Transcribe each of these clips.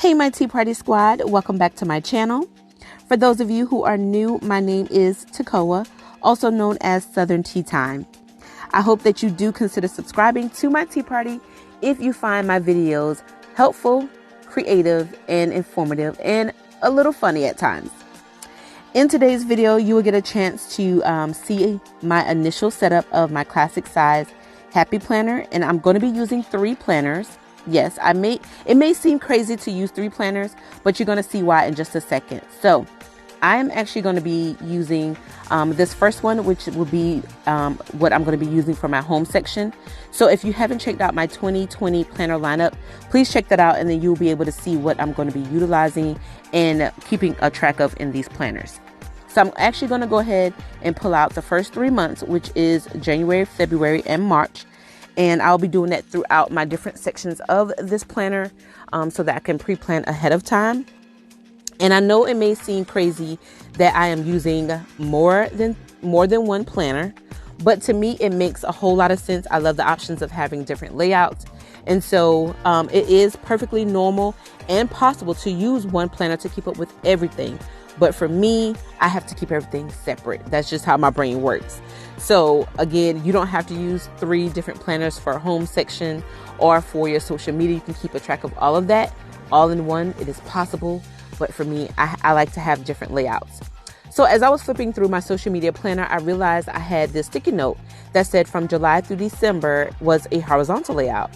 Hey my Tea Party Squad, welcome back to my channel. For those of you who are new, my name is Takoa, also known as Southern Tea Time. I hope that you do consider subscribing to my tea party if you find my videos helpful, creative, and informative, and a little funny at times. In today's video, you will get a chance to see my initial setup of my classic size Happy Planner, and I'm going to be using 3 planners. Yes, it may seem crazy to use 3 planners, but you're going to see why in just a second. So I am actually going to be using this first one, which will be what I'm going to be using for my home section. So if you haven't checked out my 2020 planner lineup, please check that out, and then you'll be able to see what I'm going to be utilizing and keeping a track of in these planners. So I'm actually going to go ahead and pull out the first 3 months, which is January, February, and March. And I'll be doing that throughout my different sections of this planner so that I can pre-plan ahead of time. And I know it may seem crazy that I am using more than one planner, but to me, it makes a whole lot of sense. I love the options of having different layouts. And so it is perfectly normal and possible to use one planner to keep up with everything. But for me, I have to keep everything separate. That's just how my brain works. So again, you don't have to use 3 different planners for a home section or for your social media. You can keep a track of all of that all in one. It is possible. But for me, I like to have different layouts. So as I was flipping through my social media planner, I realized I had this sticky note that said from July through December was a horizontal layout.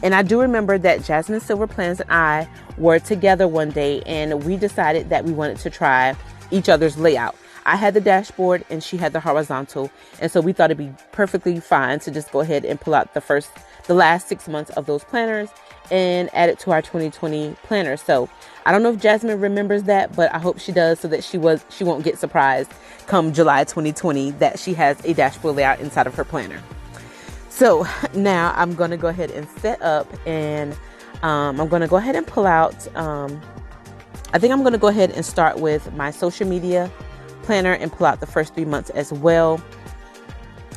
And I do remember that Jasmine Silver Plans and I were together one day, and we decided that we wanted to try each other's layout. I had the dashboard and she had the horizontal. And so we thought it'd be perfectly fine to just go ahead and pull out the last 6 months of those planners and add it to our 2020 planner. So I don't know if Jasmine remembers that, but I hope she does, so that she won't get surprised come July 2020 that she has a dashboard layout inside of her planner. So now I'm going to go ahead and set up, and I'm going to go ahead and pull out, I think I'm going to go ahead and start with my social media planner and pull out the first 3 months as well.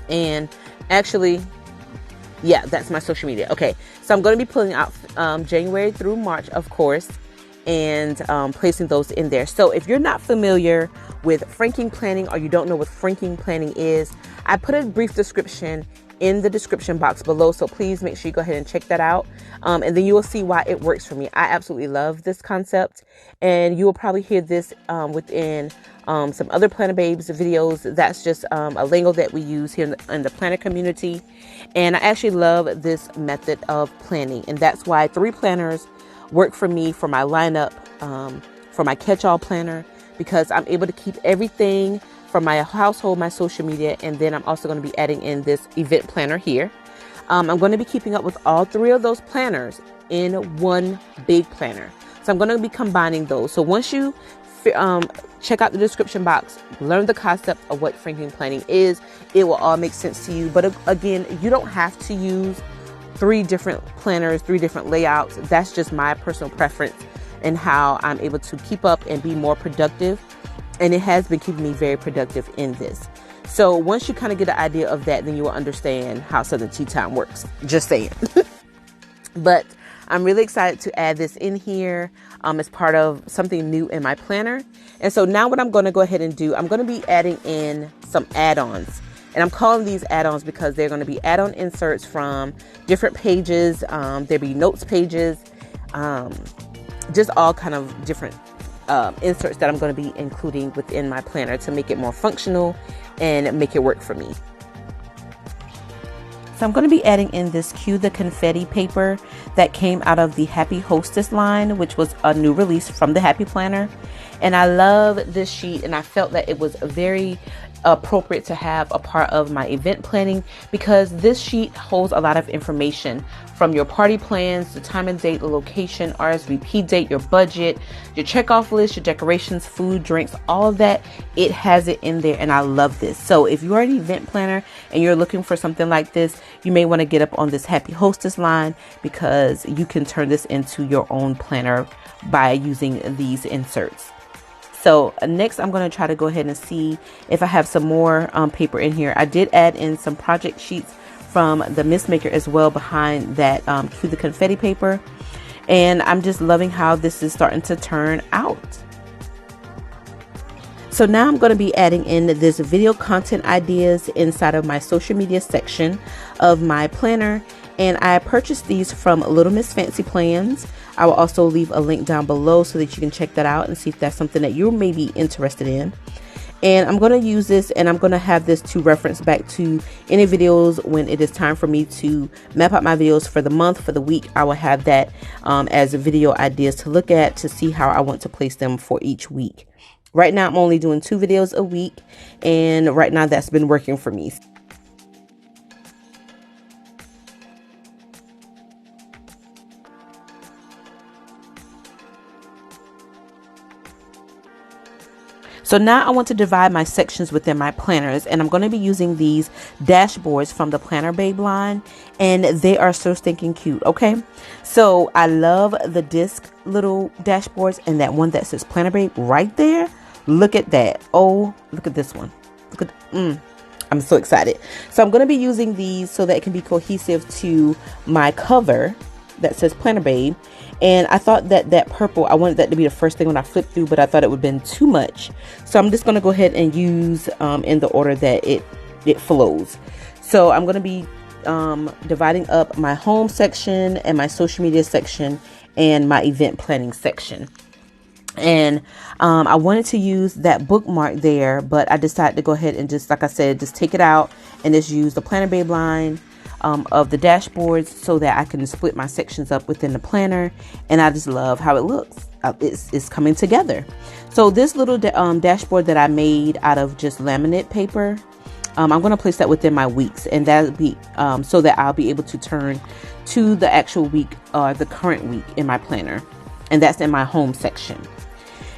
And actually, yeah, that's my social media. Okay, so I'm going to be pulling out January through March, of course, and placing those in there. So if you're not familiar with Frankenplanning, or you don't know what Frankenplanning is, I put a brief description in the description box below, so please make sure you go ahead and check that out, and then you will see why it works for me. I absolutely love this concept, and you will probably hear this within some other Planner Babes videos. That's just a lingo that we use here in the planner community, and I actually love this method of planning, and that's why 3 planners work for me for my lineup, for my catch-all planner, because I'm able to keep everything from my household, my social media, and then I'm also going to be adding in this event planner here. I'm going to be keeping up with all 3 of those planners in one big planner. So I'm going to be combining those. So once you check out the description box, learn the concept of what Frankenplanning is, it will all make sense to you. But again, you don't have to use 3 different planners, 3 different layouts. That's just my personal preference and how I'm able to keep up and be more productive. And it has been keeping me very productive in this. So once you kind of get an idea of that, then you will understand how Southern Tea Time works. Just saying. But I'm really excited to add this in here as part of something new in my planner. And so now what I'm going to go ahead and do, I'm going to be adding in some add-ons. And I'm calling these add-ons because they're going to be add-on inserts from different pages. There'll be notes pages, just all kind of different inserts that I'm going to be including within my planner to make it more functional and make it work for me. So I'm going to be adding in this Cue the Confetti paper that came out of the Happy Hostess line, which was a new release from the Happy Planner. And I love this sheet, and I felt that it was very appropriate to have a part of my event planning, because this sheet holds a lot of information from your party plans, the time and date, the location, RSVP date, your budget, your checkoff list, your decorations, food, drinks, all of that. It has it in there, and I love this. So if you are an event planner and you're looking for something like this, you may want to get up on this Happy Hostess line, because you can turn this into your own planner by using these inserts. So next, I'm going to try to go ahead and see if I have some more paper in here. I did add in some project sheets from the Mist Maker as well behind that Cue the Confetti paper. And I'm just loving how this is starting to turn out. So now I'm going to be adding in this video content ideas inside of my social media section of my planner. And I purchased these from Little Miss Fancy Plans. I will also leave a link down below so that you can check that out and see if that's something that you may be interested in. And I'm going to use this, and I'm going to have this to reference back to any videos when it is time for me to map out my videos for the month, for the week. I will have that as video ideas to look at to see how I want to place them for each week. Right now, I'm only doing 2 videos a week, and right now that's been working for me. So now I want to divide my sections within my planners, and I'm going to be using these dashboards from the Planner Babe line, and they are so stinking cute. Okay, so I love the disc little dashboards, and that one that says Planner Babe right there. Look at that. Oh, look at this one. Look at I'm so excited. So I'm going to be using these so that it can be cohesive to my cover that says Planner Babe. And I thought that that purple, I wanted that to be the first thing when I flipped through, but I thought it would have been too much. So I'm just going to go ahead and use in the order that it flows. So I'm going to be dividing up my home section and my social media section and my event planning section. And I wanted to use that bookmark there, but I decided to go ahead and just, like I said, just take it out and just use the Planner Babe line of the dashboards so that I can split my sections up within the planner. And I just love how it looks. It's coming together. So this little dashboard that I made out of just laminate paper, I'm going to place that within my weeks, and that'll be so that I'll be able to turn to the actual week or the current week in my planner. And that's in my home section.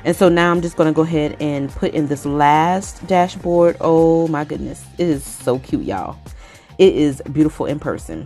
And so now I'm just going to go ahead and put in this last dashboard. Oh my goodness. It is so cute, y'all. It is beautiful in person.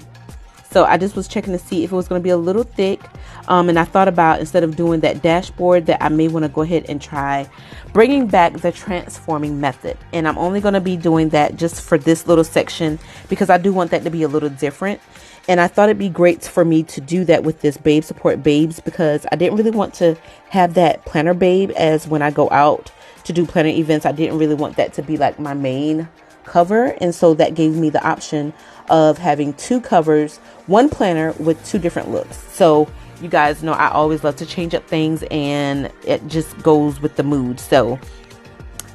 So I just was checking to see if it was going to be a little thick. And I thought about, instead of doing that dashboard, that I may want to go ahead and try bringing back the transforming method. And I'm only going to be doing that just for this little section because I do want that to be a little different. And I thought it'd be great for me to do that with this Babe Support Babes, because I didn't really want to have that Planner Babe as when I go out to do planner events. I didn't really want that to be like my main cover. And so that gave me the option of having 2 covers, 1 planner with 2 different looks. So you guys know I always love to change up things, and it just goes with the mood. So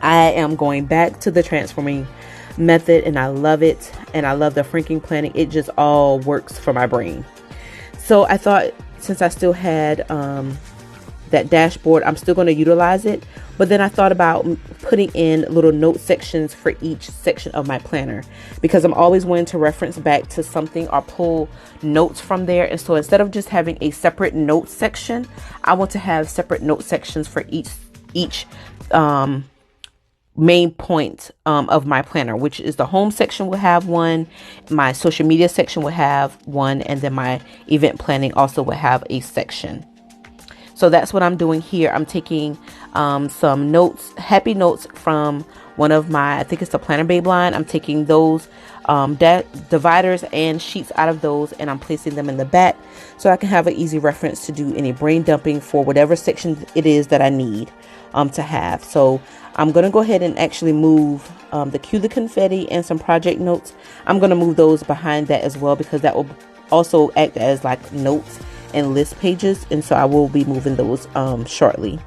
I am going back to the transforming method, and I love it, and I love the Frankenplanning. It just all works for my brain. So I thought, since I still had that dashboard, I'm still going to utilize it. But then I thought about putting in little note sections for each section of my planner, because I'm always wanting to reference back to something or pull notes from there. And so instead of just having a separate note section, I want to have separate note sections for each main point of my planner, which is the home section will have one, my social media section will have one, and then my event planning also will have a section. So that's what I'm doing here. I'm taking some notes, happy notes from one of my, I think it's the Planner Babe line. I'm taking those dividers and sheets out of those, and I'm placing them in the back so I can have an easy reference to do any brain dumping for whatever section it is that I need to have. So I'm going to go ahead and actually move the Cue the Confetti and some project notes. I'm going to move those behind that as well, because that will also act as like notes and list pages. And so I will be moving those shortly.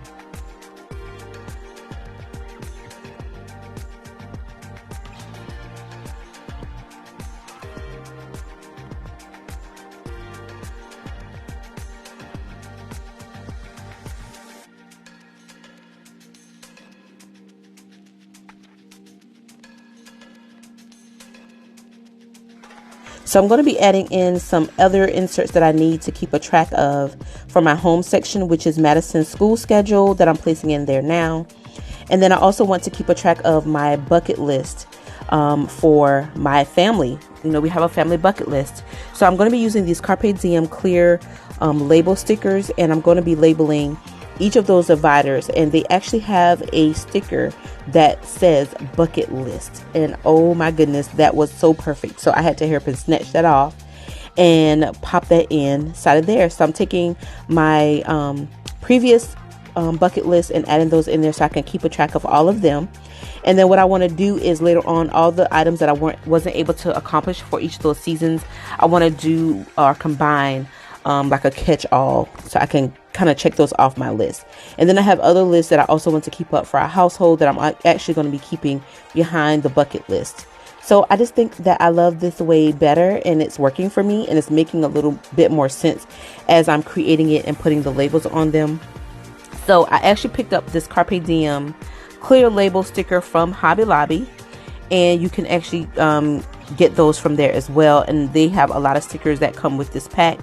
So I'm going to be adding in some other inserts that I need to keep a track of for my home section, which is Madison's school schedule that I'm placing in there now. And then I also want to keep a track of my bucket list for my family. You know, we have a family bucket list. So I'm going to be using these Carpe Diem clear label stickers, and I'm going to be labeling each of those dividers, and they actually have a sticker that says bucket list. And oh my goodness, that was so perfect. So I had to hurry up and snatch that off. and pop that inside of there. So I'm taking my previous bucket list and adding those in there so I can keep a track of all of them. And then what I want to do is later on, all the items that I wasn't able to accomplish for each of those seasons, I want to do or combine like a catch-all, so I can kind of check those off my list. And then I have other lists that I also want to keep up for our household that I'm actually going to be keeping behind the bucket list. So I just think that I love this way better, and it's working for me, and it's making a little bit more sense as I'm creating it and putting the labels on them. So I actually picked up this Carpe Diem clear label sticker from Hobby Lobby, and you can actually get those from there as well. And they have a lot of stickers that come with this pack,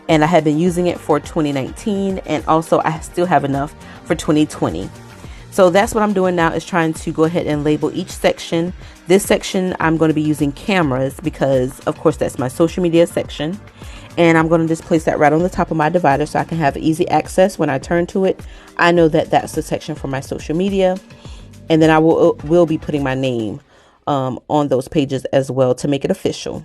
and I have been using it for 2019, and also I still have enough for 2020. So that's what I'm doing now, is trying to go ahead and label each section. This section I'm going to be using cameras because of course that's my social media section, and I'm going to just place that right on the top of my divider so I can have easy access when I turn to it. I know that that's the section for my social media, and then I will be putting my name on those pages as well to make it official.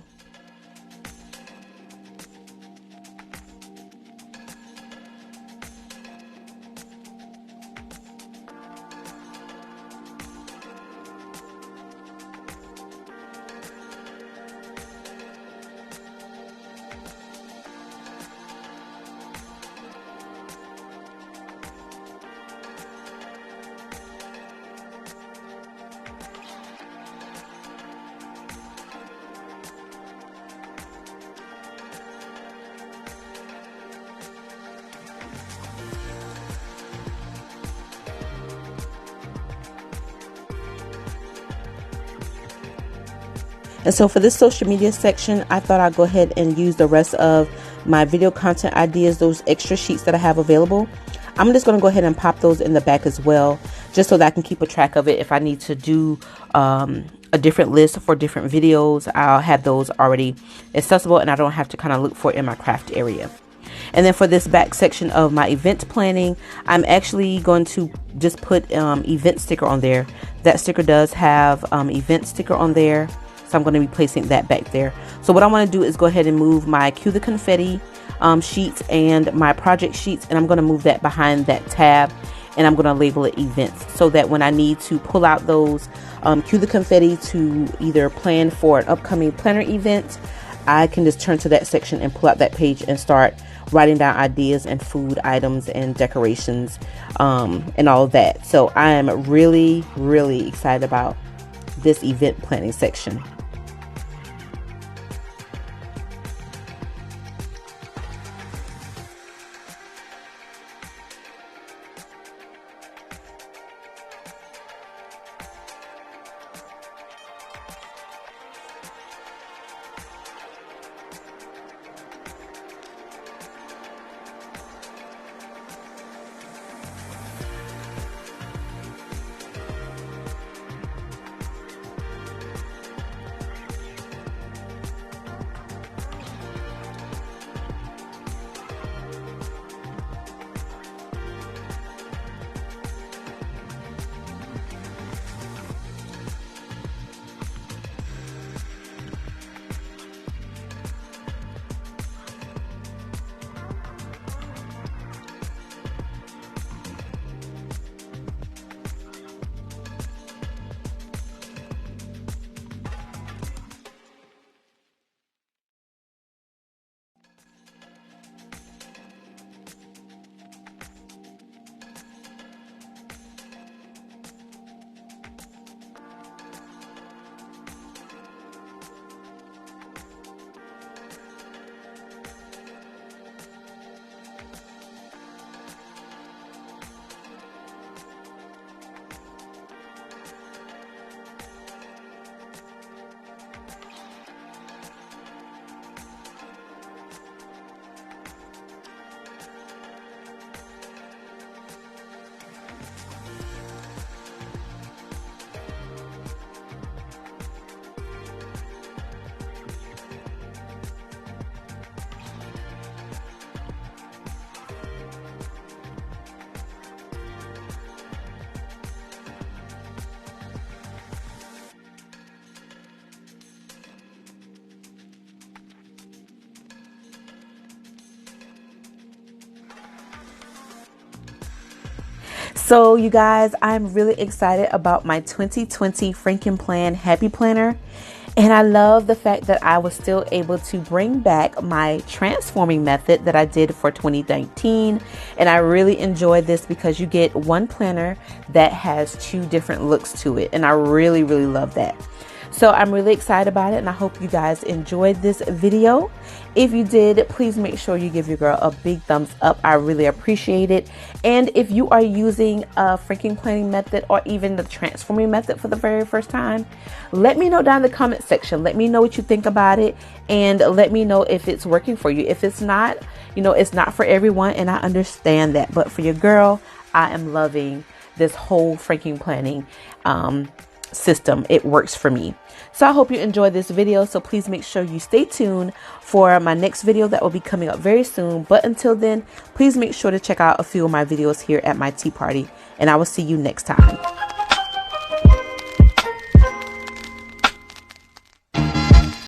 And so for this social media section, I thought I'd go ahead and use the rest of my video content ideas, those extra sheets that I have available. I'm just going to go ahead and pop those in the back as well, just so that I can keep a track of it. If I need to do a different list for different videos, I'll have those already accessible, and I don't have to kind of look for it in my craft area. And then for this back section of my event planning, I'm actually going to just put event sticker on there. That sticker does have event sticker on there. So I'm going to be placing that back there. So what I want to do is go ahead and move my Cue the Confetti sheets and my project sheets, and I'm going to move that behind that tab, and I'm going to label it events, so that when I need to pull out those Cue the Confetti to either plan for an upcoming planner event, I can just turn to that section and pull out that page and start writing down ideas and food items and decorations and all of that. So I am really, really excited about this event planning section. So you guys, I'm really excited about my 2020 Frankenplan Happy Planner. And I love the fact that I was still able to bring back my transforming method that I did for 2019. And I really enjoyed this because you get one planner that has two different looks to it. And I really, really love that. So I'm really excited about it, and I hope you guys enjoyed this video. If you did, please make sure you give your girl a big thumbs up. I really appreciate it. And if you are using a Frankenplanning method or even the transforming method for the very first time, let me know down in the comment section. Let me know what you think about it, and let me know if it's working for you. If it's not, it's not for everyone, and I understand that. But for your girl, I am loving this whole Frankenplanning system. It works for me. So I hope you enjoyed this video. So please make sure you stay tuned for my next video that will be coming up very soon. But until then, please make sure to check out a few of my videos here at my tea party, and I will see you next time.